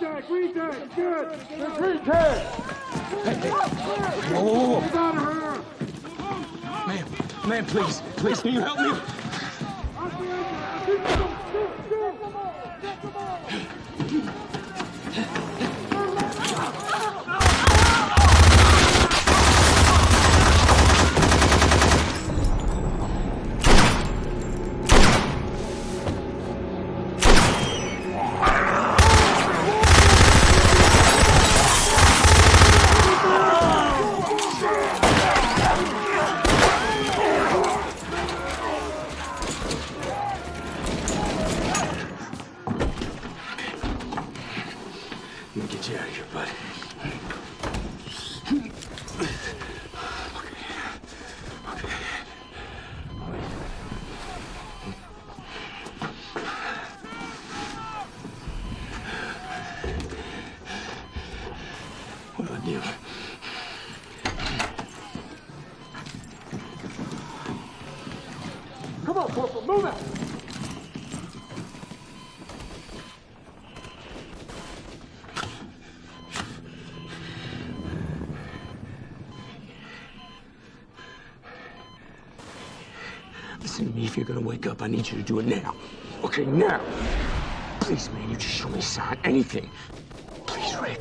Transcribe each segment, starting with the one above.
Retake, good. Let's retake. Whoa. Get out of here. Man, please, can you help me? Let me get you out of here, bud. Okay. What do I do? Come on, Corporal, move it. Listen to me, if you're gonna wake up, I need you to do it now. Okay, now. Please, man, you just show me a sign, anything. Please, Rick.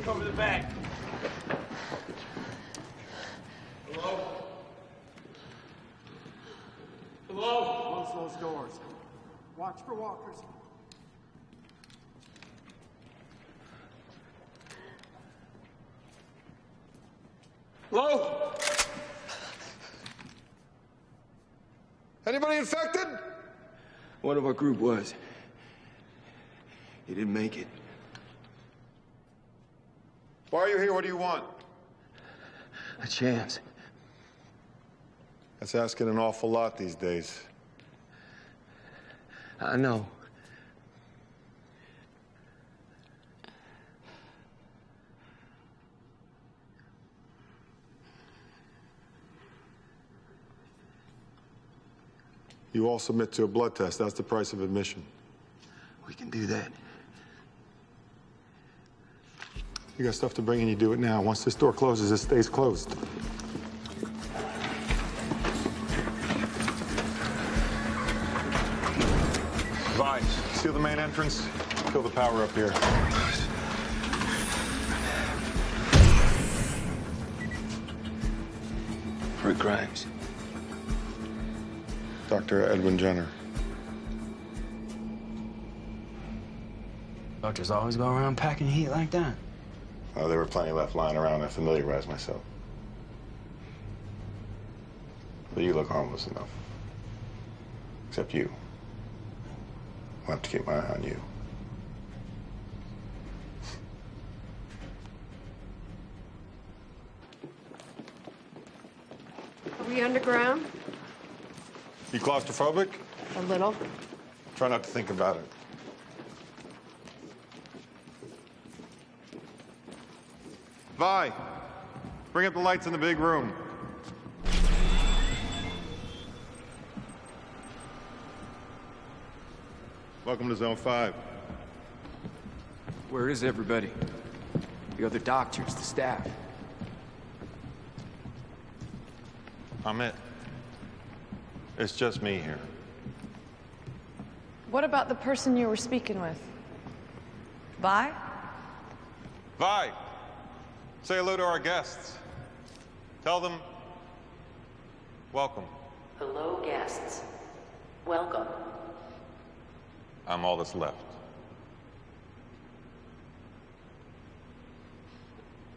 Over the back. Hello? Hello? Close those doors. Watch for walkers. Hello? Anybody infected? One of our group was. He didn't make it. Why are you here? What do you want? A chance. That's asking an awful lot these days. I know. You all submit to a blood test. That's the price of admission. We can do that. You got stuff to bring in, you do it now. Once this door closes, it stays closed. Vines, seal the main entrance. Kill the power up here. Rick Grimes. Dr. Edwin Jenner. Doctors always go around packing heat like that. There were plenty left lying around. I familiarized myself. but you look harmless enough. Except you. I'll have to keep my eye on you. Are we underground? You claustrophobic? A little. Try not to think about it. Vi, bring up the lights in the big room. Welcome to Zone 5. Where is everybody? The other doctors, the staff. I'm it. It's just me here. What about the person you were speaking with? Vi? Vi, say hello to our guests. Tell them, welcome. Hello, guests. Welcome. I'm all that's left.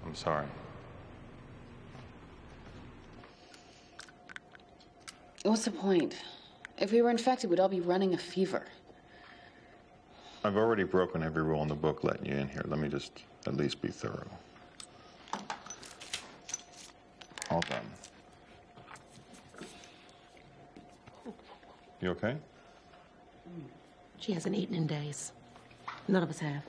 I'm sorry. What's the point? If we were infected, we'd all be running a fever. I've already broken every rule in the book letting you in here. Let me just at least be thorough. All done. You okay? She hasn't eaten in days. None of us have.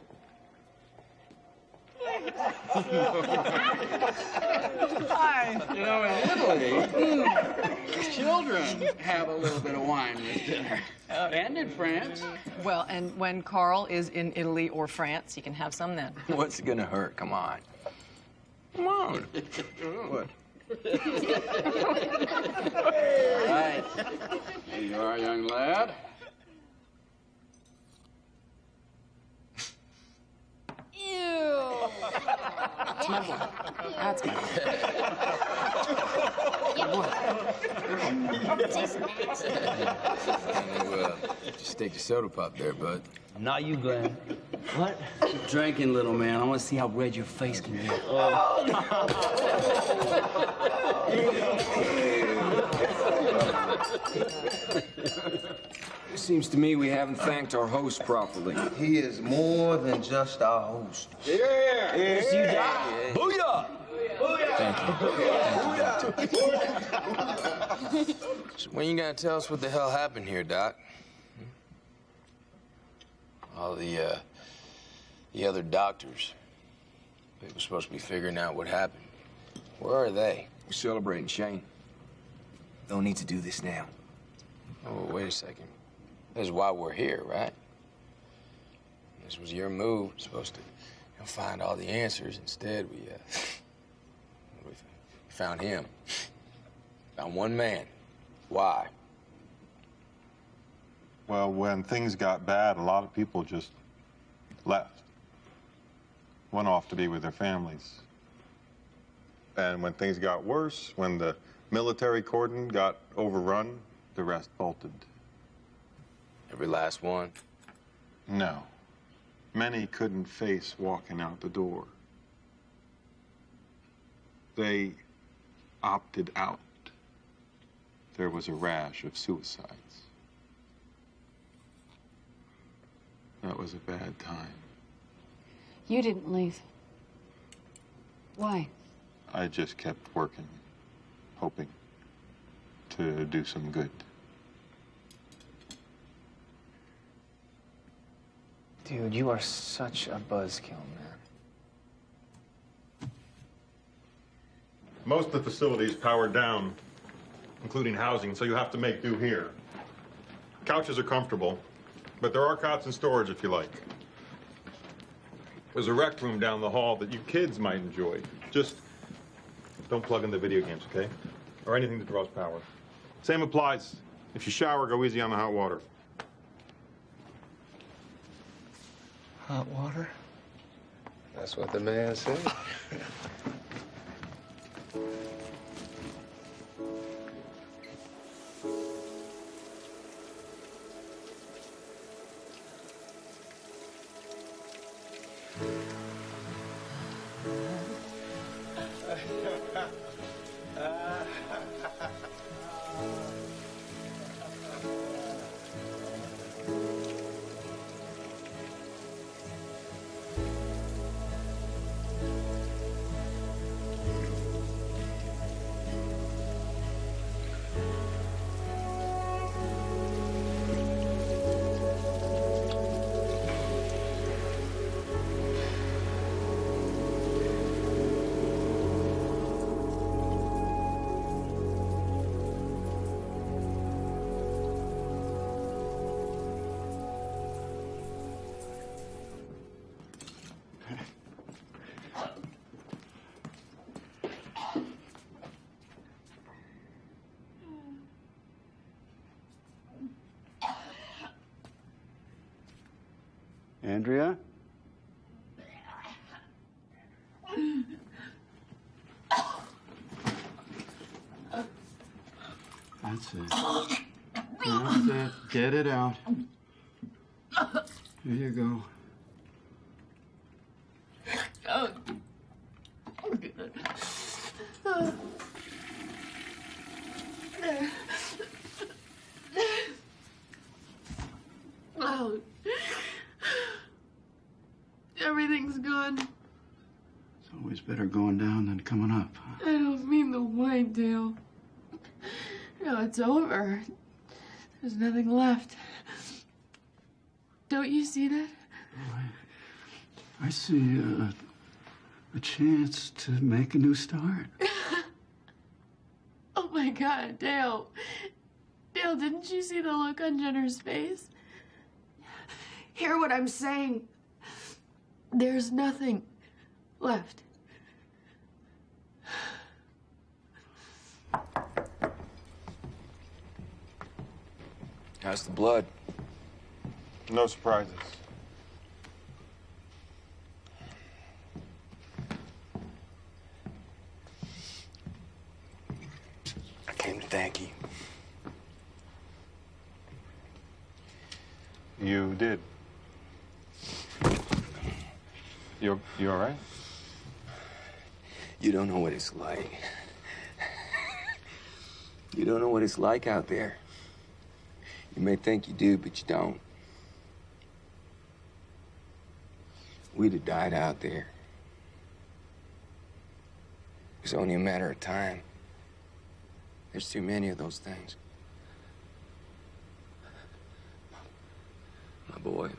Hi. You know, in Italy, children have a little bit of wine with dinner. And in France. Well, and when Carl is in Italy or France, you can have some then. What's it gonna hurt? Come on. Come on. What? Right. Here you are, young lad. Ew. That's my boy. That's my boy. Just take the soda pop there, bud. Not you, Glenn. What? Keep drinking, little man. I want to see how red your face can get. It seems to me we haven't thanked our host properly. He is more than just our host. Yes, you die. Booyah! So when you gonna tell us what the hell happened here, Doc? All the other doctors. They were supposed to be figuring out what happened. Where are they? We're celebrating Shane. Don't need to do this now. Oh, wait a second. This is why we're here, right? This was your move. We're supposed to find all the answers. Instead, we found him. Found one man. Why? Well, when things got bad, a lot of people just left. Went off to be with their families. And when things got worse, when the military cordon got overrun, the rest bolted. Every last one? No. Many couldn't face walking out the door. They opted out. There was a rash of suicides. That was a bad time. You didn't leave. Why? I just kept working, hoping to do some good. Dude, you are such a buzzkill, man. Most of the facilities powered down, including housing, so you have to make do here. Couches are comfortable, but there are cots in storage if you like. There's a rec room down the hall that you kids might enjoy. Just don't plug in the video games, okay? Or anything that draws power. Same applies. If you shower, go easy on the hot water. Hot water? That's what the man said. Andrea? That's it. That's it. Get it out. Here you go. Oh. Everything's gone. It's always better going down than coming up. I don't mean the wine, Dale. No, it's over. There's nothing left. Don't you see that? I see a chance to make a new start. Oh my God, Dale. Dale, didn't you see the look on Jenner's face? Hear what I'm saying. There's nothing left. How's the blood? No surprises. I came to thank you. You did. You all right? You don't know what it's like. You don't know what it's like out there. You may think you do, but you don't. We'd have died out there. It was only a matter of time. There's too many of those things. My boy.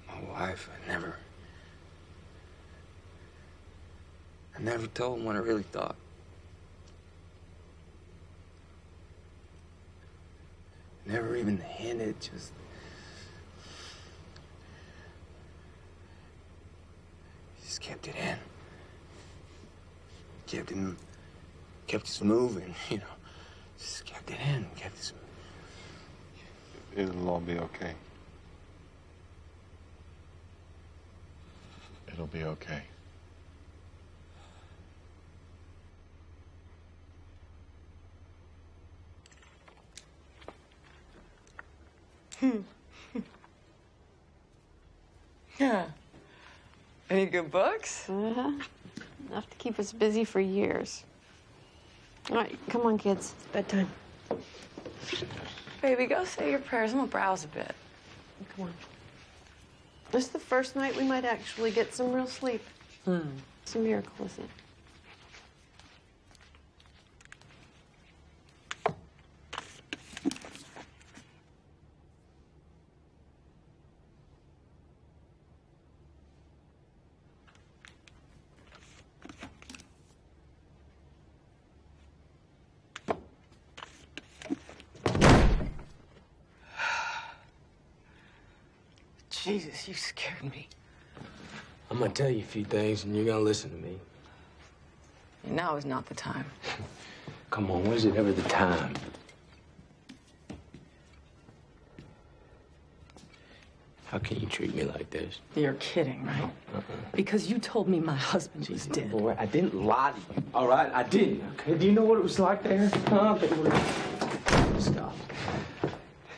My wife, I never told him what I really thought. Never even hinted, just kept it in. Kept us moving, you know. Just kept it in, kept us moving. It'll all be okay. It'll be okay. Yeah. Any good books? Enough to keep us busy for years. All right, come on, kids. It's bedtime. Baby, go say your prayers. I'm gonna browse a bit. Come on. This is the first night we might actually get some real sleep. It's a miracle, isn't it? Jesus, you scared me. I'm gonna tell you a few things, and you're gonna listen to me. Now is not the time. Come on, when is it ever the time? How can you treat me like this? You're kidding, right? Because you told me my husband was dead. Boy, I didn't lie to you. All right, I didn't. Okay, do you know what it was like there? Huh? Stop.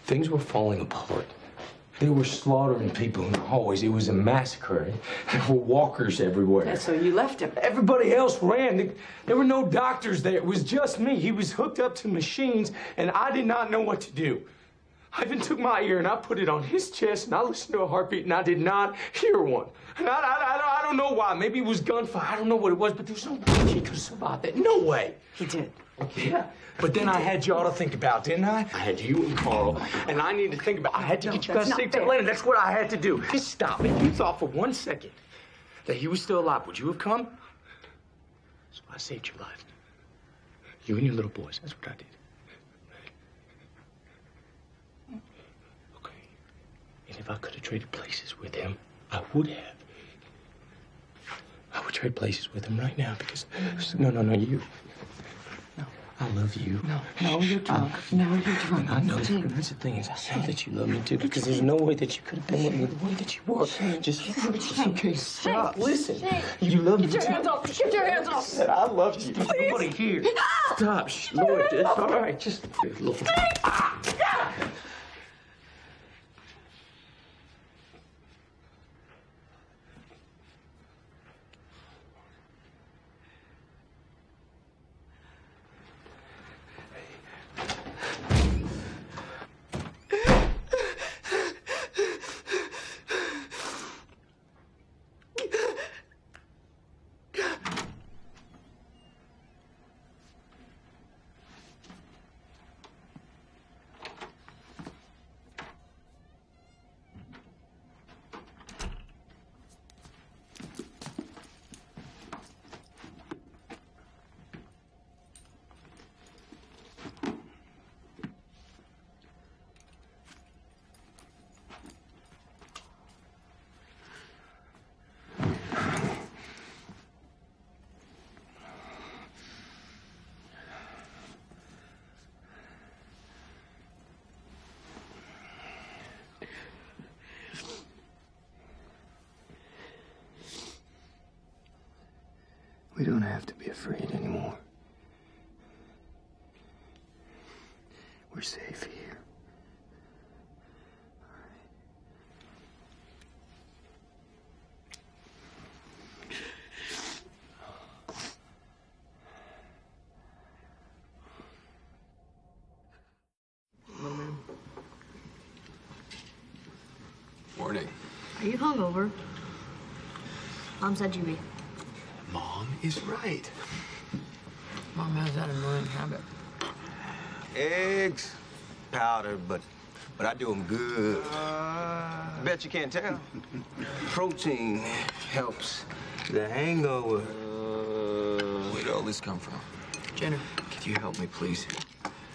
Things were falling apart. They were slaughtering people in the hallways. It was a massacre. There were walkers everywhere. And so you left him. Everybody else ran. There were no doctors there. It was just me. He was hooked up to machines, and I did not know what to do. I even took my ear and I put it on his chest, and I listened to a heartbeat, and I did not hear one. And I don't know why. Maybe it was gunfire. I don't know what it was, but there was no way he could have survived that. No way. He did. Yeah. But then I had y'all to think about, didn't I? I had you and Carl, and I need to think about. I had to get you guys safe to Atlanta. That's what I had to do. Just stop. If you thought for 1 second that he was still alive, would you have come? So I saved your life. You and your little boys. That's what I did. Okay. And if I could have traded places with him, I would have. I would trade places with him right now because... No, you. No, I love you. No, you're drunk. No, you're drunk. I know. That's the thing is, I know that you love me too, because there's no way that you could have been with me the way that you were. Just okay. Stop. Listen. You love me too. Get your hands off. Get your hands off. Said I love you. Nobody here. Stop. Shh, Lord, it's all right. Just look. We don't have to be afraid anymore. We're safe here. Morning. Are you hungover? Mom said you be. Mom is right. Mom has that annoying habit. Eggs, powder, but I do them good. I bet you can't tell. Protein helps the hangover. Where'd all this come from? Jenner, Could you help me, please?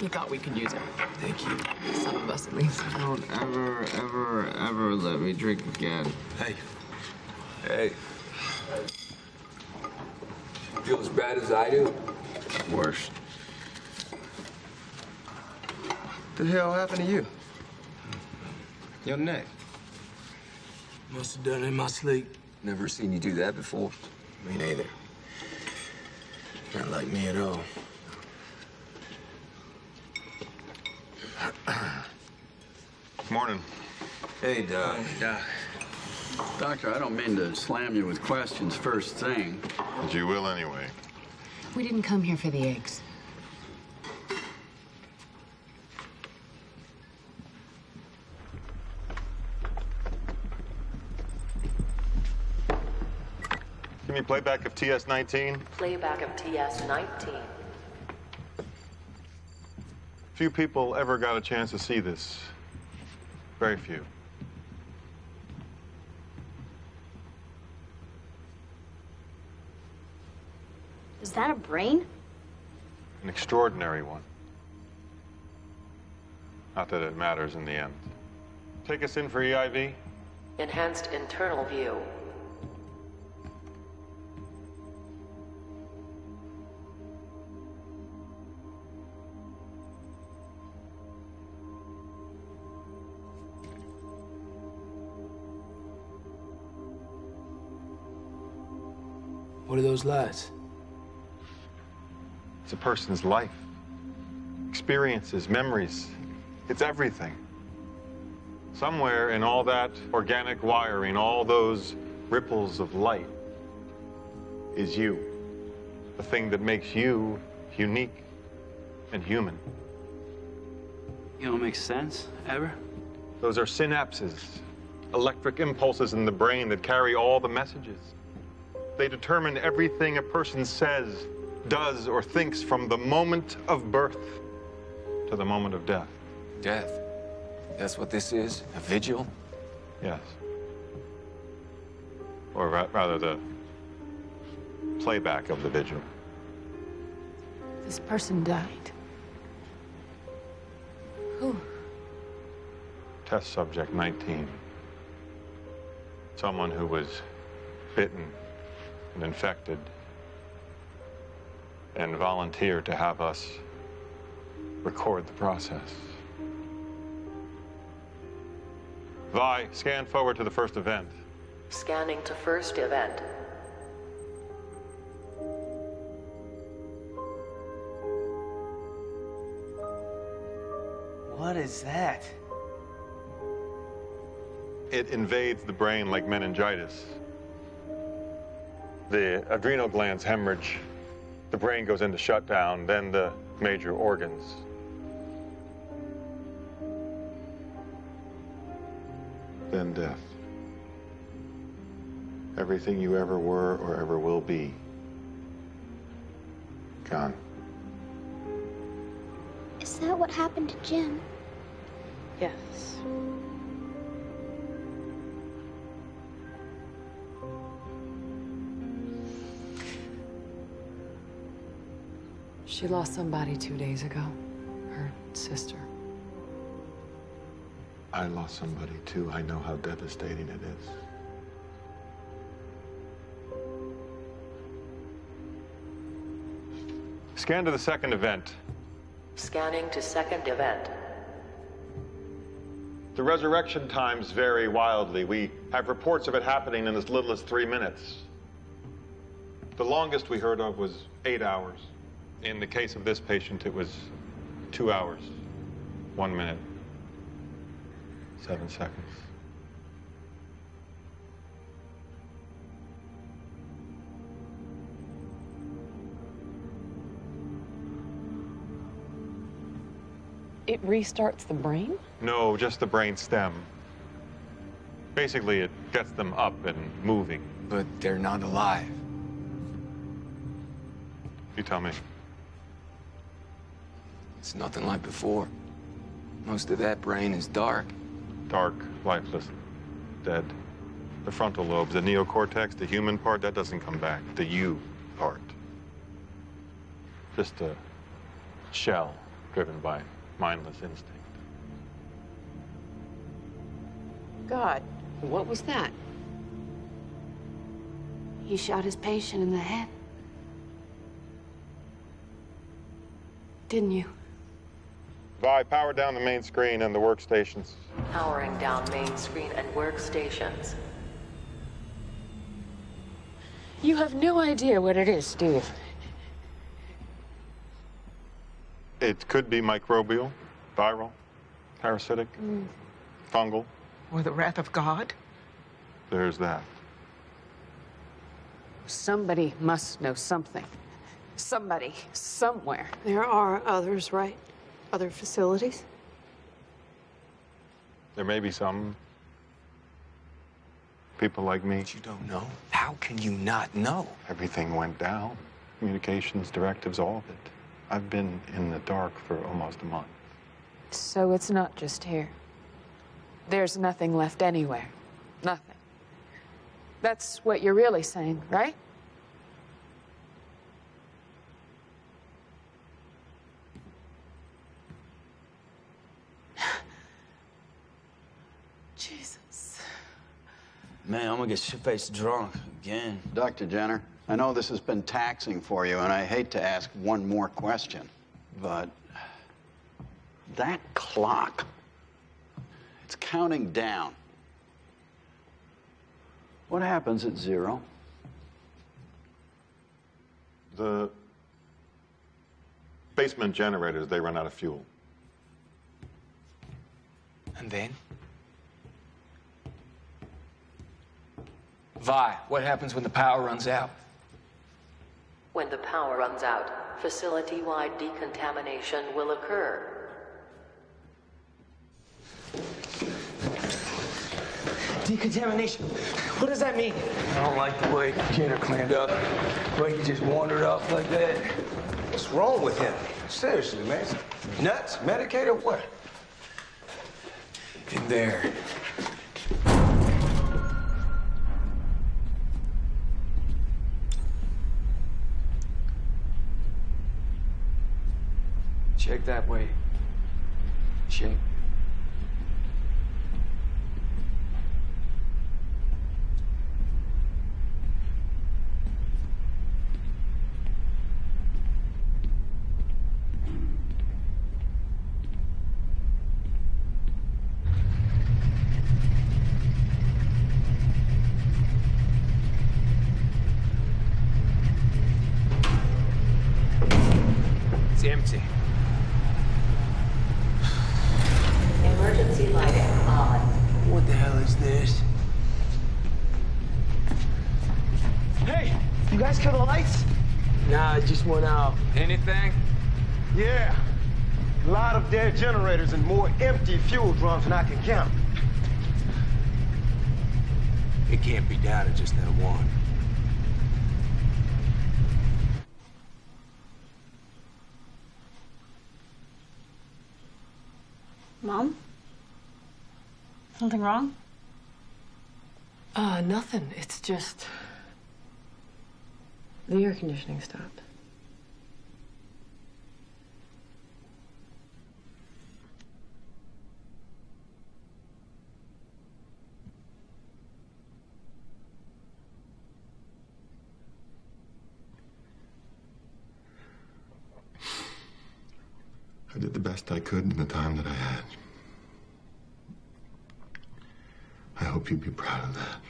we thought we could use it. Thank you. Some of us, at least. Don't ever let me drink again. Hey. Hey. Feel as bad as I do? Worse. The hell happened to you? Your neck. Must have done it in my sleep. Never seen you do that before. Me neither. Not like me at all. Morning. Hey, Doc. Doctor, I don't mean to slam you with questions first thing. But you will anyway. We didn't come here for the eggs. Give me playback of TS-19. Playback of TS-19. Few people ever got a chance to see this. Very few. Is that a brain? An extraordinary one. Not that it matters in the end. Take us in for EIV. Enhanced internal view. What are those lights? It's a person's life. Experiences, memories. It's everything. Somewhere in all that organic wiring, all those ripples of light, is you. The thing that makes you unique and human. You don't make sense, ever? Those are synapses, electric impulses in the brain that carry all the messages. They determine everything a person says, does, or thinks from the moment of birth to the moment of death. Death? That's what this is? A vigil? Yes. Or rather, the playback of the vigil. This person died. Who? Test subject 19. Someone who was bitten and infected and volunteered to have us record the process. Vi, scan forward to the first event. Scanning to first event. What is that? It invades the brain like meningitis. The adrenal glands hemorrhage, the brain goes into shutdown, then the major organs. Then death. Everything you ever were or ever will be, gone. Is that what happened to Jim? Yes. She lost somebody 2 days ago. Her sister. I lost somebody too. I know how devastating it is. Scan to the second event. Scanning to second event. The resurrection times vary wildly. We have reports of it happening in as little as 3 minutes. The longest we heard of was 8 hours. In the case of this patient, it was 2 hours, 1 minute, 7 seconds. It restarts the brain? No, just the brain stem. Basically, it gets them up and moving. But they're not alive. You tell me. It's nothing like before. Most of that brain is dark. Dark, lifeless, dead. The frontal lobes, the neocortex, the human part, that doesn't come back. The you part. Just a shell driven by mindless instinct. God, what was that? He shot his patient in the head. Didn't you? Vi, power down the main screen and the workstations. Powering down main screen and workstations. You have no idea what it is, do you? It could be microbial, viral, parasitic, fungal. Or the wrath of God? There's that. Somebody must know something. Somebody, somewhere. There are others, right? Other facilities? There may be some people like me. But you don't know? How can you not know? Everything went down. Communications, directives, all of it. I've been in the dark for almost a month. So it's not just here. There's nothing left anywhere. Nothing. That's what you're really saying, right? Jesus. Man, I'm gonna get shit-faced drunk again. Dr. Jenner, I know this has been taxing for you, and I hate to ask one more question, but that clock, it's counting down. What happens at 0? The basement generators, they run out of fuel. And then? Vi, what happens when the power runs out? When the power runs out, facility-wide decontamination will occur. Decontamination. What does that mean? I don't like the way Jenner cleaned up. The way he just wandered off like that. What's wrong with him? Seriously, man. Nuts? Medicated? What? In there. Check that way. Check. It's empty. Emergency lighting on. What the hell is this? Hey, you guys kill the lights? Nah, it just went out. Anything? Yeah. A lot of dead generators and more empty fuel drums than I can count. It can't be down to just that one. Mom? Something wrong? Nothing. It's just... the air conditioning stopped. I did the best I could in the time that I had. I hope you'd be proud of that.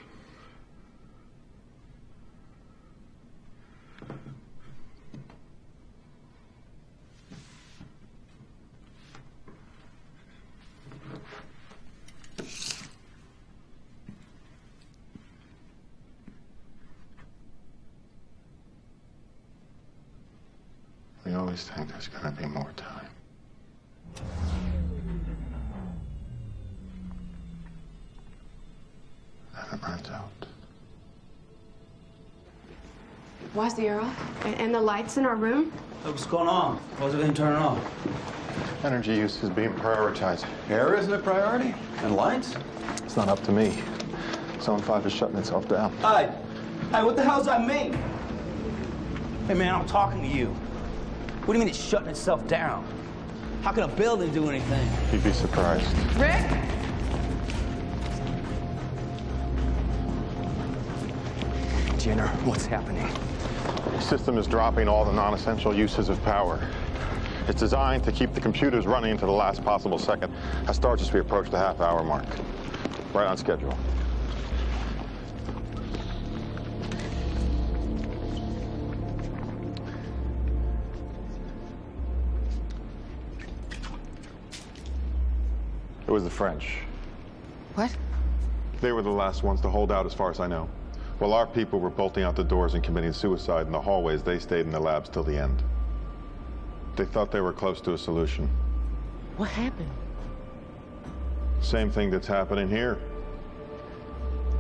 We always think there's gonna be more time. Then it runs out. Why's the air off? And the lights in our room? What's going on? Why's it didn't turn off? Energy use is being prioritized. Air isn't a priority? And lights? It's not up to me. Zone 5 is shutting itself down. Hey, what the hell's that mean? Hey, man, I'm talking to you. What do you mean it's shutting itself down? How can a building do anything? You'd be surprised. Rick? Jenner, what's happening? The system is dropping all the non-essential uses of power. It's designed to keep the computers running to the last possible second. That starts as we approach the half-hour mark. Right on schedule. It was the French. What? They were the last ones to hold out, as far as I know. While our people were bolting out the doors and committing suicide in the hallways, they stayed in the labs till the end. They thought they were close to a solution. What happened? Same thing that's happening here.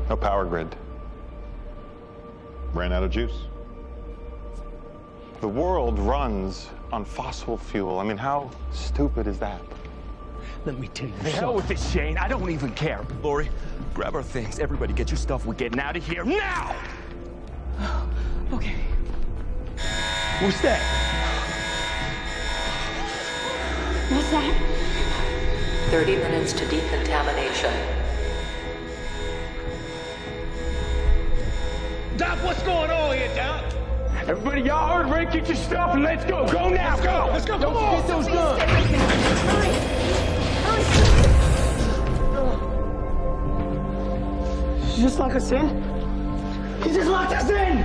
A power grid. Ran out of juice. The world runs on fossil fuel. I mean, how stupid is that? Let me tell you the hell with this, Shane. I don't even care. Lori, grab our things. Everybody get your stuff. We're getting out of here now! Okay. What's that? What's that? 30 minutes to decontamination. Doc, what's going on here, Doc? Everybody, y'all heard Rick? Get your stuff and let's go. Go now, go! Let's go, come on! Get those guns! Just like us in? He just locked us in!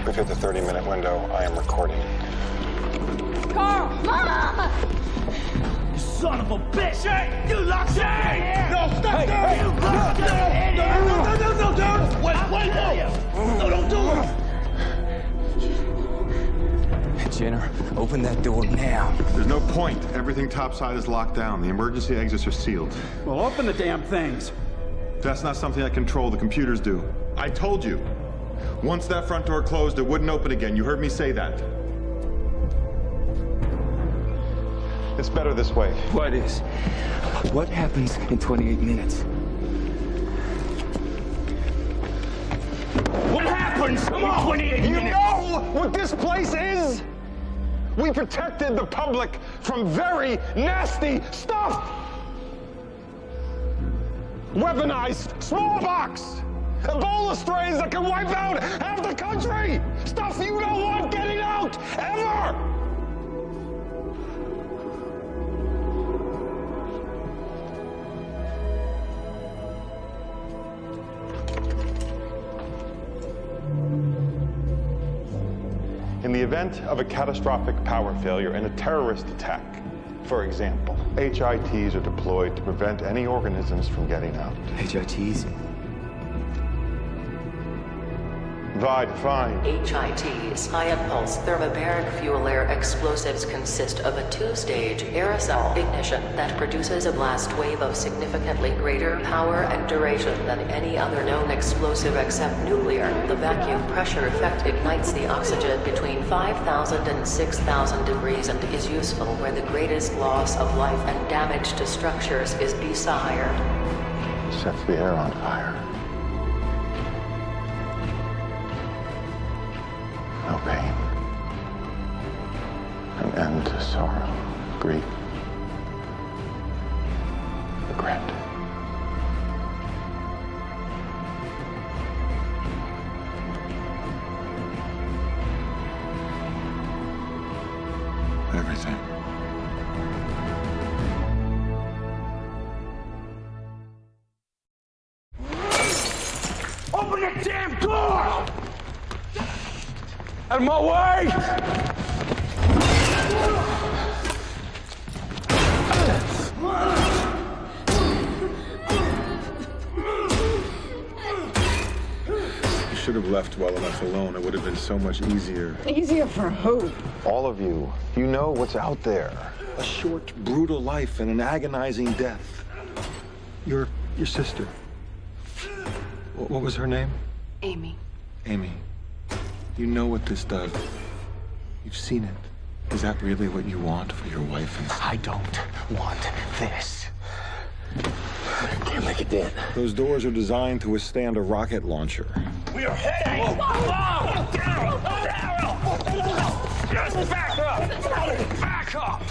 We've hit the 30-minute window. I am recording. Carl! Mama! You son of a bitch! Hey, you locked us in! No, stop there! You locked us in! No, Dad! Wait, no, don't do it! Jenner, open that door now. There's no point. Everything topside is locked down. The emergency exits are sealed. Well, open the damn things. That's not something I control. The computers do. I told you. Once that front door closed, it wouldn't open again. You heard me say that. It's better this way. What is? What happens in 28 minutes? What happens in 28 minutes? You know what this place is? We protected the public from very nasty stuff. Weaponized smallpox, Ebola strains that can wipe out half the country. Stuff you don't want getting out, ever. In the event of a catastrophic power failure in a terrorist attack, for example, HITs are deployed to prevent any organisms from getting out. HITs? Vi, define. HITs, high-impulse thermobaric fuel-air explosives, consist of a two-stage aerosol ignition that produces a blast wave of significantly greater power and duration than any other known explosive except nuclear. The vacuum pressure effect ignites the oxygen between 5,000 and 6,000 degrees and is useful where the greatest loss of life and damage to structures is desired. Sets the air on fire. No pain. An end to sorrow, grief, regret. Everything. Open the damn door! Out of my way! You should have left well enough alone. It would have been so much easier. Easier for who? All of you, you know what's out there. A short, brutal life and an agonizing death. Your sister. What was her name? Amy. Amy. You know what this does. You've seen it. Is that really what you want for your wife and son? I don't want this. Can't make a dent. Those doors are designed to withstand a rocket launcher. We are heading! Whoa! Daryl! Daryl! Just back up! Back up!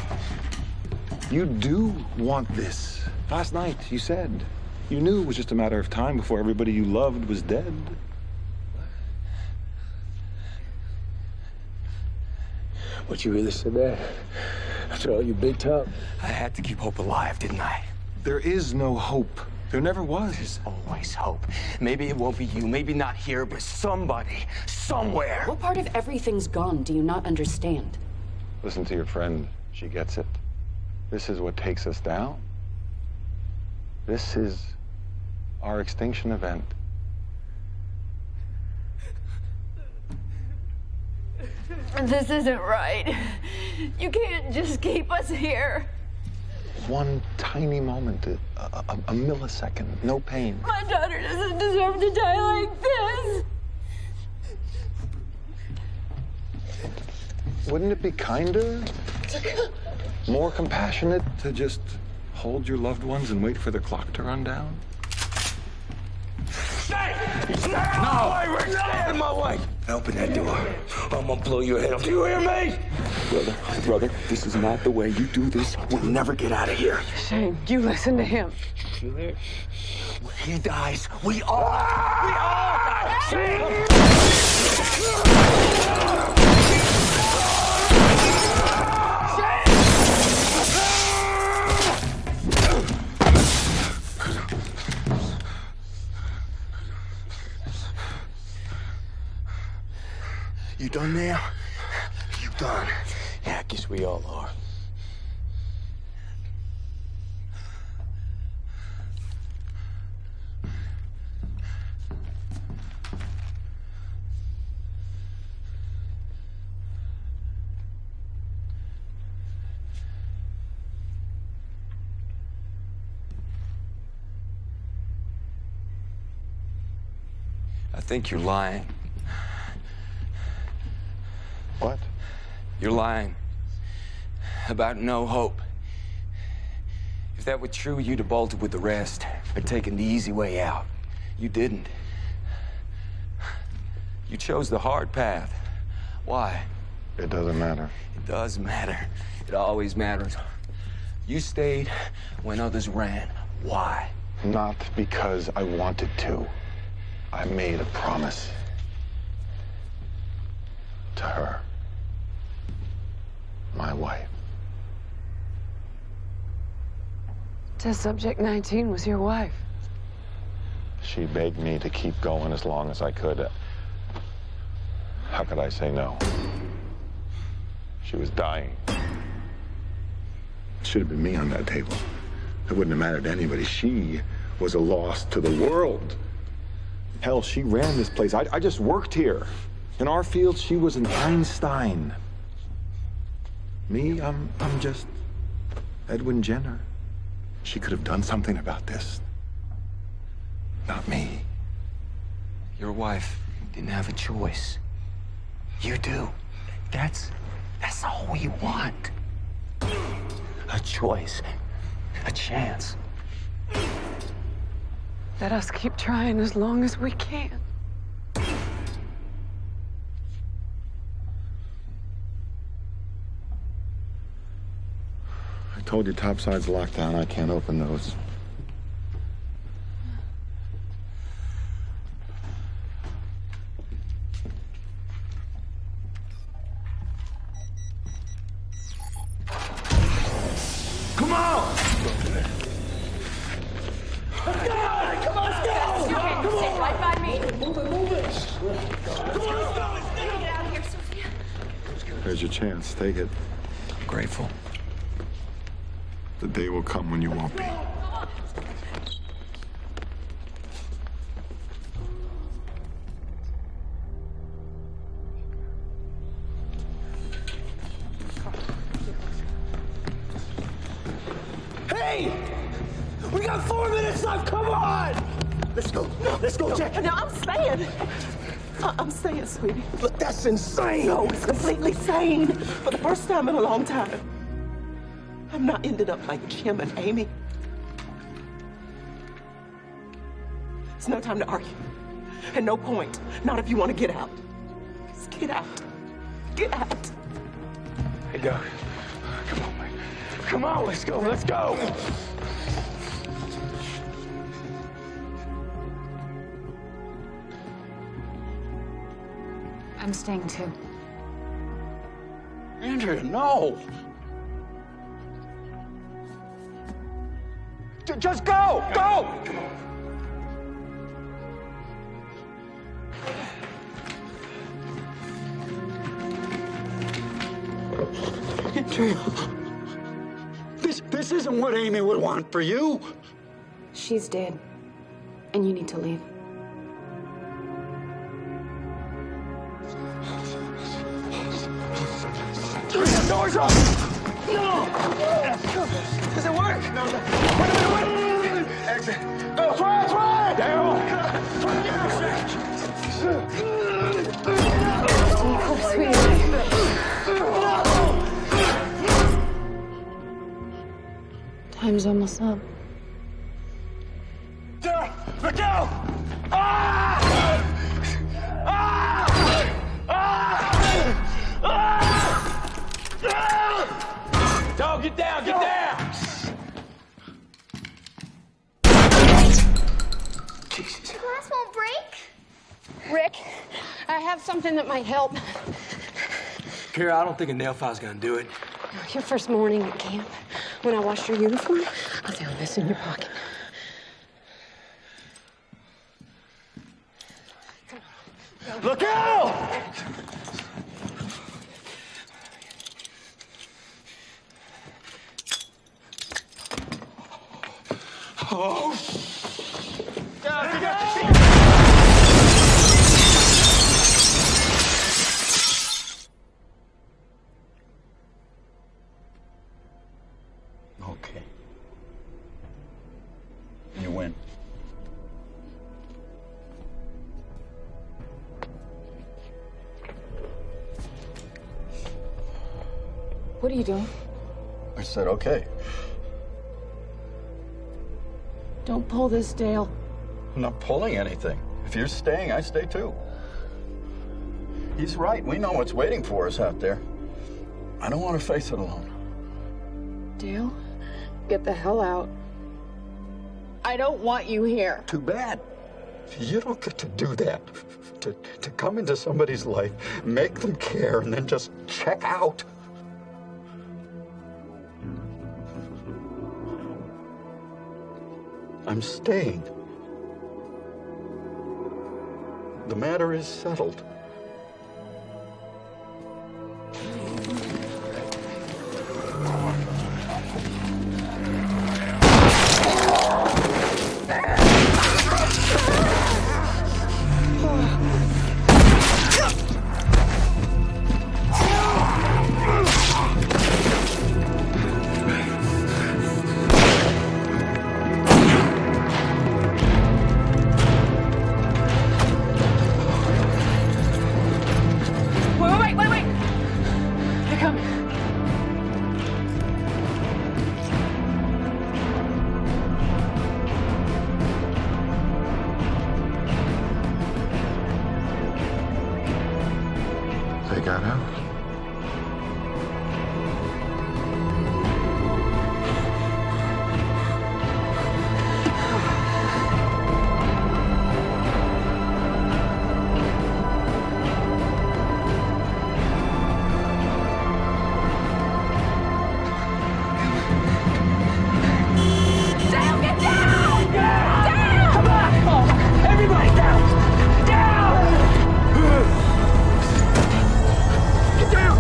You do want this. Last night, you said. You knew it was just a matter of time before everybody you loved was dead. What, you really said that? After all you big talk? I had to keep hope alive, didn't I? There is no hope. There never was. There's always hope. Maybe it won't be you, maybe not here, but somebody, somewhere. What part of everything's gone do you not understand? Listen to your friend. She gets it. This is what takes us down. This is our extinction event. This isn't right. You can't just keep us here. One tiny moment, a millisecond, no pain. My daughter doesn't deserve to die like this. Wouldn't it be kinder, more compassionate to just hold your loved ones and wait for the clock to run down? Stay! Stay out of my way! Stay in my way! Open that door. I'm gonna blow your head off. Do you hear me? Brother, this is not the way you do this. We'll never get out of here. Shane, you listen to him. When he dies, we all die. Shane! You done now? You done? Yeah, I guess we all are. I think you're lying. What? You're lying about no hope. If that were true, you'd have bolted with the rest or taken the easy way out. You didn't. You chose the hard path. Why? It doesn't matter. It does matter. It always matters. You stayed when others ran. Why? Not because I wanted to. I made a promise to her, my wife. Test subject 19 was your wife. She begged me to keep going as long as I could. How could I say no? She was dying. It should have been me on that table. It wouldn't have mattered to anybody. She was a loss to the world. Hell, she ran this place. I just worked here. In our field, she was an Einstein. Me, I'm just Edwin Jenner. She could have done something about this. Not me. Your wife didn't have a choice. You do. That's all we want. A choice. A chance. Let us keep trying as long as we can. I told you topside's locked down. I can't open those. Come on! Let's go! Come on, let's go! Come on! Sit right by me. Move it! Come on, let's go! Get out of here, Sophia. There's your chance. Take it. I'm grateful. The day will come when you won't be. Hey! We got 4 minutes left, come on! Let's go, Jack. No, I'm staying. I'm staying, sweetie. Look, that's insane! No, it's completely sane. For the first time in a long time. I'm not ended up like Jim and Amy. It's no time to argue. And no point. Not if you want to get out. Just get out. Get out. Hey, go. Come on, man. Come on, let's go, let's go! I'm staying too. Andrea, no! Just go! Go! Andrea, this isn't what Amy would want for you. She's dead, and you need to leave. Doors up! No! Does it work? No. Wait. Exit. Go. Try! Daryl! Time's almost up. Daryl! Let go! Ah! Ah! Ah! Ah! Dog, get down, get down! The glass won't break? Rick, I have something that might help. Kara, I don't think a nail file's gonna do it. Your first morning at camp, when I washed your uniform, I found this in your pocket. Look out! Oh, Okay. You win. What are you doing? I said okay. Don't pull this, Dale. I'm not pulling anything. If you're staying, I stay too. He's right. We know what's waiting for us out there. I don't want to face it alone. Dale, get the hell out. I don't want you here. Too bad. You don't get to do that. To come into somebody's life, make them care, and then just check out. I'm staying. The matter is settled. They got out. Dale, get down! Dale! Come on! Everybody down! Down! Get down!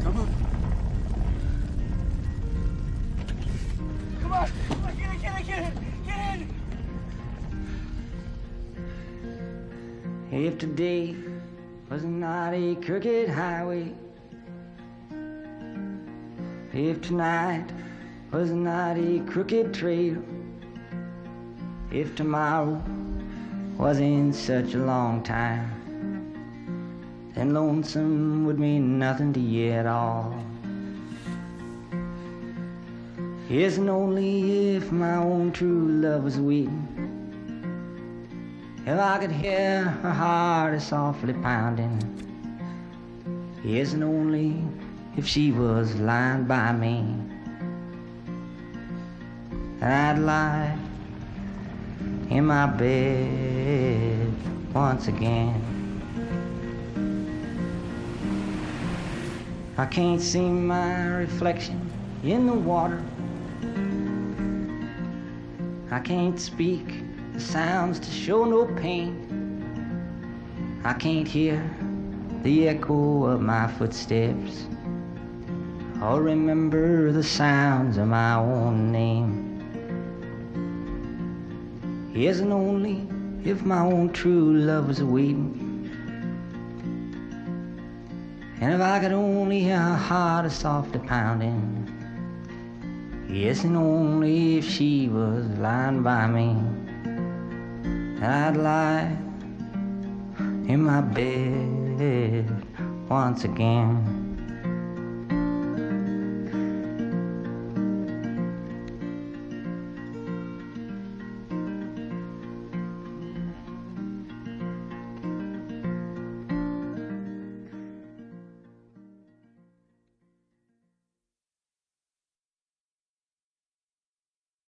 Come on. Come on! Get in! If today was not a crooked highway, if tonight was not a crooked trail, if tomorrow wasn't such a long time, then lonesome would mean nothing to you at all. Yes, and only if my own true love was waiting, if I could hear her heart softly pounding. Yes, and only if she was lying by me, then I'd lie in my bed once again. I can't see my reflection in the water. I can't speak the sounds to show no pain. I can't hear the echo of my footsteps or remember the sounds of my own name. Yes, and only if my own true love was waiting, and if I could only hear her heart softly pounding. Yes, and only if she was lying by me, I'd lie in my bed once again.